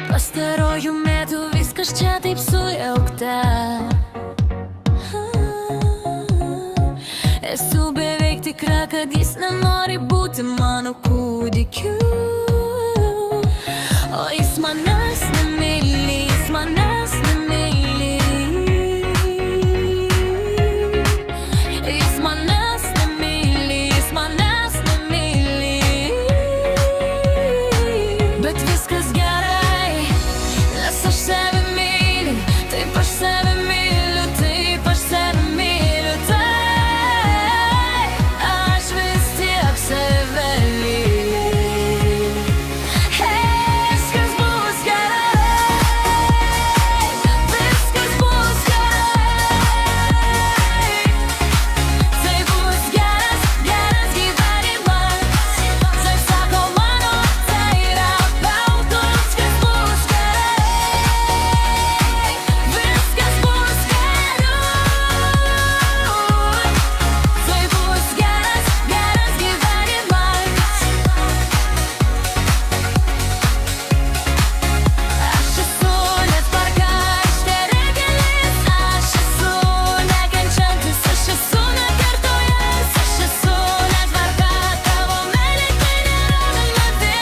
Pastaruoju metu viskas čia taip sujaukta. Esu beveik tikra, kad jis nenori būti mano kūdikiu. O jis manęs nemyli, jis manęs nemyli. Jis manęs nemyli, jis manęs nemyli. Bet viskas gerai, nes aš save myliu, taip aš save myliu, taip aš save myliu, taip aš vis tiek save myliu. Viskas bus gerai, viskas bus gerai. Tai bus geras, geras gyvenimas, taip sako mano terapeutas. Viskas bus gerai, viskas bus gerai. Tai bus geras, geras gyvenimas. Aš esu netvarka, aš neregilis, aš esu nekenčiantis, aš esu nekartojantis, aš esu netvarka, tavo meilė tai nėra vienodė.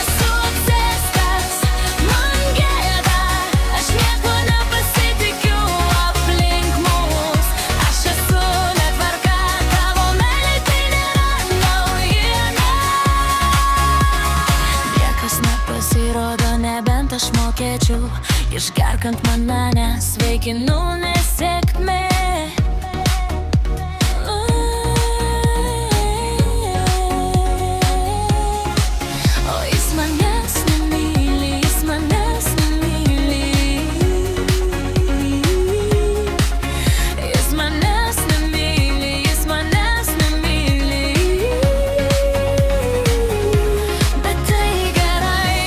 Esu apsėstas, man gėda, aš nieko nepasitikiu aplink mus. Aš esu netvarka, tavo meilė tai nėra naujiena. Niekas nepasirodo, nebent aš mokėčiau išgerk ant mane, nes vaikinų nesėkmė. O jis manęs nemyli, jis manęs nemyli. Jis manęs nemyli, jis manęs nemyli. Bet tai gerai,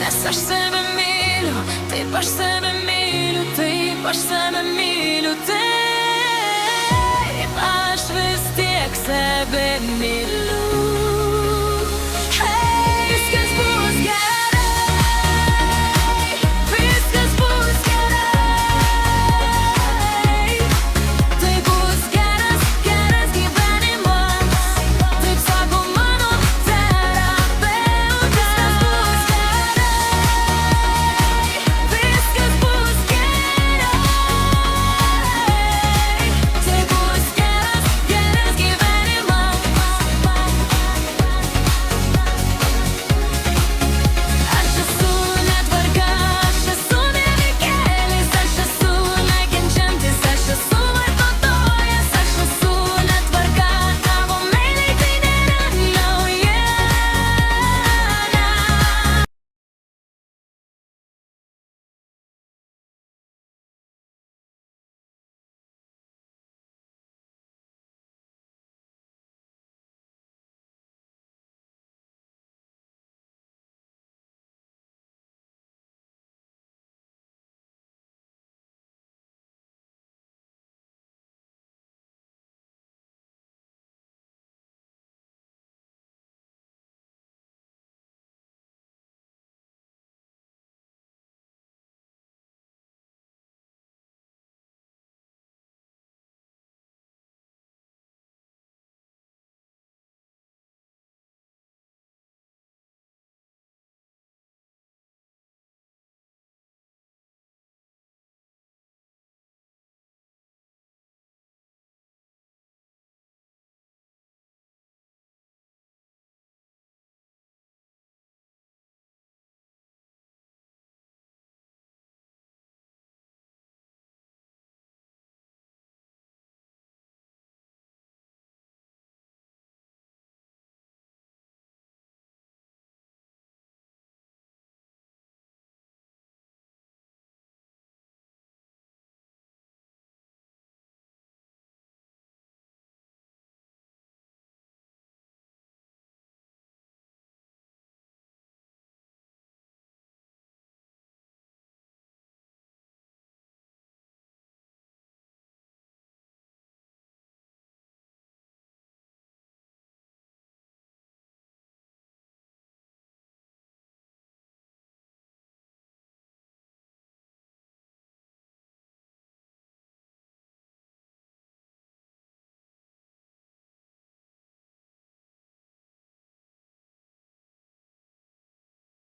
nes aš save myliu, taip aš save myliu, taip aš save myliu, taip aš vis tiek save myliu.